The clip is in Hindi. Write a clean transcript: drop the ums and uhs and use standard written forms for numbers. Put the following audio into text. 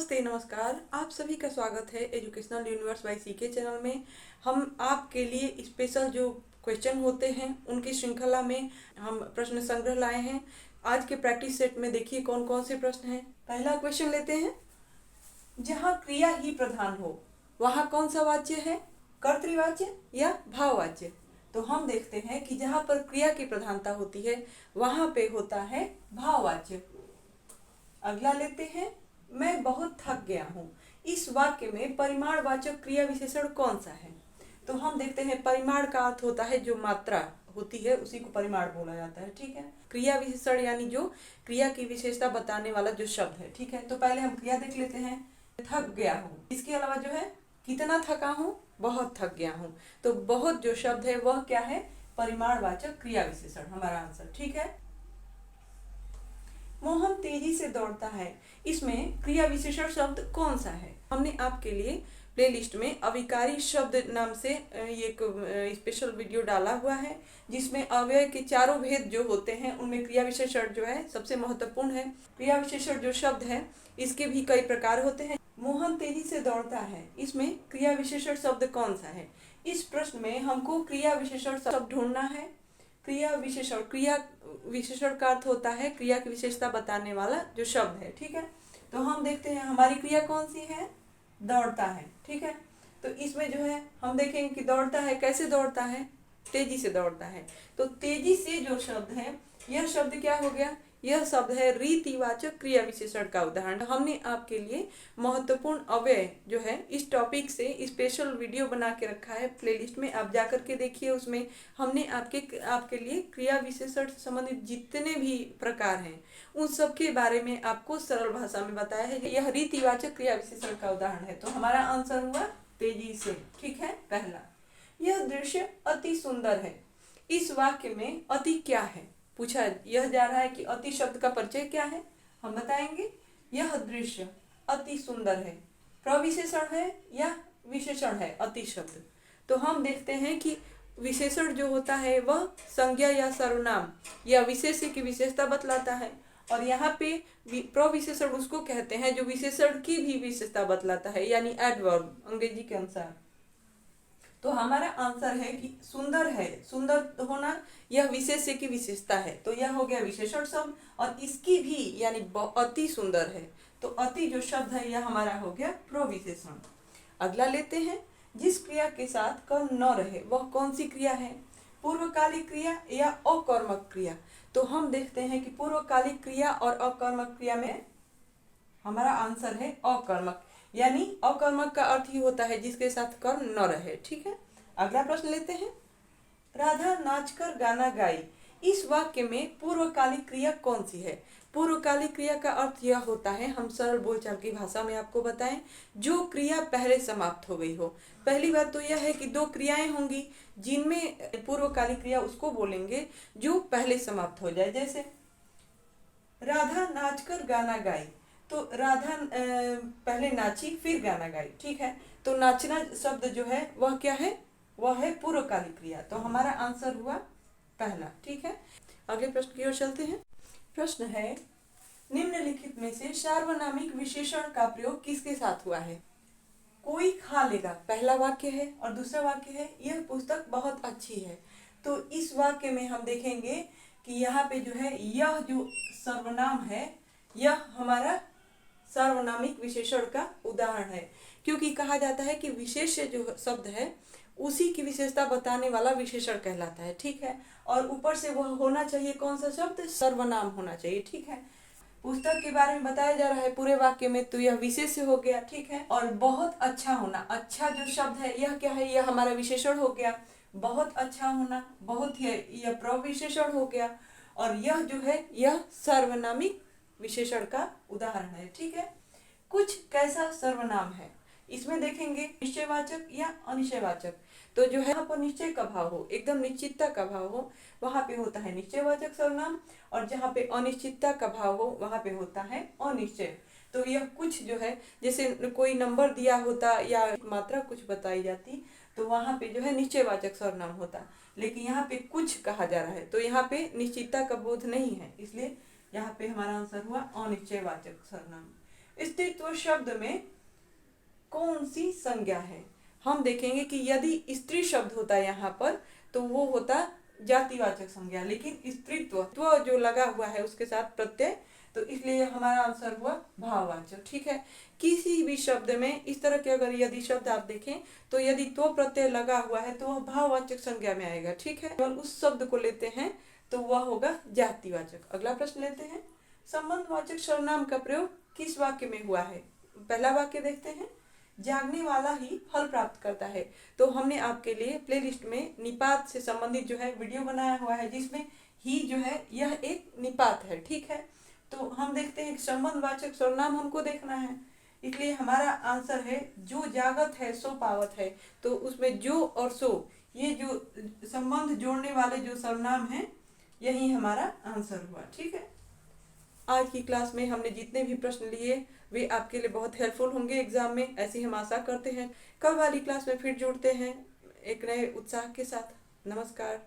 नमस्ते नमस्कार, आप सभी का स्वागत है educational universe by CK channel में। हम आपके लिए स्पेशल जो क्वेश्चन होते हैं उनकी श्रृंखला में हम प्रश्न संग्रह लाए हैं। आज के प्रैक्टिस सेट में देखिए कौन कौन से प्रश्न हैं। पहला क्वेश्चन लेते हैं। जहाँ क्रिया ही प्रधान हो वहाँ कौन सा वाच्य है, कर्तृवाच्य या भाववाच्य? तो हम देखते हैं कि जहाँ पर क्रिया की प्रधानता होती है वहाँ पे होता है भाववाच्य। अगला लेते हैं। मैं बहुत थक गया हूँ, इस वाक्य में परिमाणवाचक क्रिया विशेषण कौन सा है? तो हम देखते हैं परिमाण का अर्थ होता है जो मात्रा होती है उसी को परिमाण बोला जाता है। ठीक है, क्रिया विशेषण यानी जो क्रिया की विशेषता बताने वाला जो शब्द है। ठीक है, तो पहले हम क्रिया देख लेते हैं। थक गया हूँ, इसके अलावा जो है कितना थका हूँ, बहुत थक गया हूँ। तो बहुत जो शब्द है वह क्या है? परिमाणवाचक क्रिया विशेषण हमारा आंसर। ठीक है। मोहन तेजी से दौड़ता है, इसमें क्रिया विशेषण शब्द कौन सा है? हमने आपके लिए प्लेलिस्ट में अविकारी शब्द नाम से एक स्पेशल वीडियो डाला हुआ है जिसमें अव्यय के चारों भेद जो होते हैं उनमें क्रिया विशेषण जो है सबसे महत्वपूर्ण है। क्रिया विशेषण जो शब्द है इसके भी कई प्रकार होते हैं। मोहन तेजी से दौड़ता है, इसमें क्रिया विशेषण शब्द कौन सा है? इस प्रश्न में हमको क्रिया विशेषण शब्द ढूंढना है। क्रिया विशेषण का अर्थ होता है क्रिया की विशेषता बताने वाला जो शब्द है। ठीक है, तो हम देखते हैं हमारी क्रिया कौन सी है? दौड़ता है। ठीक है, तो इसमें जो है हम देखेंगे कि दौड़ता है, कैसे दौड़ता है? तेजी से दौड़ता है। तो तेजी से जो शब्द है यह शब्द क्या हो गया? यह शब्द है रीतिवाचक क्रिया विशेषण का उदाहरण। हमने आपके लिए महत्वपूर्ण अव्यय जो है इस टॉपिक से स्पेशल वीडियो बना के रखा है प्लेलिस्ट में, आप जाकर के देखिए। उसमें हमने आपके लिए क्रिया विशेषण से संबंधित जितने भी प्रकार हैं उन सब के बारे में आपको सरल भाषा में बताया है। यह रीतिवाचक क्रिया विशेषण का उदाहरण है। तो हमारा आंसर हुआ तेजी से। ठीक है। पहला, यह दृश्य अति सुंदर है, इस वाक्य में अति क्या है? पूछा यह जा रहा है कि अति शब्द का परिचय क्या है, हम बताएंगे। यह दृश्य अति सुंदर है प्रविशेषण है या विशेषण है अति शब्द? तो हम देखते हैं कि विशेषण जो होता है वह संज्ञा या सर्वनाम या विशेष्य की विशेषता बतलाता है, और यहाँ पे प्रविशेषण उसको कहते हैं जो विशेषण की भी विशेषता बतलाता है, यानी एडवर्ब अंग्रेजी के अनुसार। तो हमारा आंसर है कि सुंदर है, सुंदर होना यह विशेष्य की विशेषता है, तो यह हो गया विशेषण शब्द। और इसकी भी यानी अति सुंदर है, तो अति जो शब्द है यह हमारा हो गया प्रविशेषण। अगला लेते हैं। जिस क्रिया के साथ कर्म न रहे वह कौन सी क्रिया है? पूर्वकालिक क्रिया या अकर्मक क्रिया? तो हम देखते हैं कि पूर्वकालिक क्रिया और अकर्मक क्रिया में हमारा आंसर है अकर्मक, यानी अकर्मक का अर्थ ही होता है जिसके साथ कर्म न रहे। ठीक है, अगला प्रश्न लेते हैं। राधा नाचकर गाना गाई, इस वाक्य में पूर्वकालिक क्रिया कौन सी है? पूर्वकालिक क्रिया का अर्थ यह होता है, हम सरल बोलचाल की भाषा में आपको बताएं, जो क्रिया पहले समाप्त हो गई हो। पहली बात तो यह है कि दो क्रियाएं होंगी जिनमें पूर्वकालिक क्रिया उसको बोलेंगे जो पहले समाप्त हो जाए। जैसे राधा नाचकर गाना गाई, तो राधा पहले नाची फिर गाना गाई। ठीक है, तो नाचना शब्द जो है वह क्या है? वह है पूर्वकालिक क्रिया। तो हमारा आंसर हुआ पहला। ठीक है, अगले प्रश्न की ओर चलते हैं। प्रश्न है, निम्नलिखित में से सार्वनामिक विशेषण का प्रयोग किसके साथ हुआ है? कोई खा लेगा पहला वाक्य है, और दूसरा वाक्य है यह पुस्तक बहुत अच्छी है। तो इस वाक्य में हम देखेंगे कि यहाँ पे जो है यह जो सर्वनाम है यह हमारा सार्वनामिक विशेषण का उदाहरण है, क्योंकि कहा जाता है कि विशेष्य जो शब्द है उसी की विशेषता बताने वाला विशेषण कहलाता है। ठीक है, और ऊपर से वह होना चाहिए कौन सा शब्द? सर्वनाम होना चाहिए। ठीक है, पुस्तक के बारे में बताया जा रहा है पूरे वाक्य में, तो यह विशेष्य हो गया। ठीक है, और बहुत अच्छा होना, अच्छा जो शब्द है यह क्या है? यह हमारा विशेषण हो गया। बहुत अच्छा होना, बहुत ही, यह प्रविशेषण हो गया, और यह जो है यह सार्वनामिक विशेषण का उदाहरण है। ठीक है, कुछ कैसा सर्वनाम है? इसमें देखेंगे निश्चयवाचक या अनिश्चयवाचक। तो जो है यहाँ पर निश्चय का भाव हो, एकदम निश्चितता का भाव हो, वहां पे होता है निश्चयवाचक सर्वनाम, और जहाँ पे अनिश्चितता का भाव हो वहां पे होता है अनिश्चय। तो यह कुछ जो है, जैसे कोई नंबर दिया होता या मात्रा कुछ बताई जाती तो वहां पे जो है निश्चयवाचक सर्वनाम होता, लेकिन यहाँ पे कुछ कहा जा रहा है तो यहाँ पे निश्चितता का बोध नहीं है, इसलिए यहाँ पे हमारा आंसर हुआ अनिश्चयवाचक सर्वनाम। स्त्रीत्व शब्द में कौन सी संज्ञा है? हम देखेंगे कि यदि स्त्री शब्द होता है यहाँ पर तो वो होता जातिवाचक संज्ञा, लेकिन स्त्रीत्व जो लगा हुआ है उसके साथ प्रत्यय, तो इसलिए हमारा आंसर हुआ भाववाचक। ठीक है, किसी भी शब्द में इस तरह के अगर यदि शब्द आप देखें तो यदि तो प्रत्यय लगा हुआ है तो वह भाववाचक संज्ञा में आएगा। ठीक है, और उस शब्द को लेते हैं तो वह होगा जातिवाचक। अगला प्रश्न लेते हैं, संबंधवाचक सर्वनाम का प्रयोग किस वाक्य में हुआ है? पहला वाक्य देखते हैं, जागने वाला ही फल प्राप्त करता है। तो हमने आपके लिए प्लेलिस्ट में निपात से संबंधित जो है वीडियो बनाया हुआ है, जिसमें ही जो है यह एक निपात है। ठीक है, तो हम देखते हैं कि संबंधवाचक सर्वनाम हमको देखना है, इसलिए हमारा आंसर है जो जागत है सो पावत है। तो उसमें जो और सो ये जो संबंध जोड़ने वाले जो सर्वनाम हैं यही हमारा आंसर हुआ। ठीक है, आज की क्लास में हमने जितने भी प्रश्न लिए वे आपके लिए बहुत हेल्पफुल होंगे एग्जाम में, ऐसी हम आशा करते हैं। कल वाली क्लास में फिर जुड़ते हैं एक नए उत्साह के साथ। नमस्कार।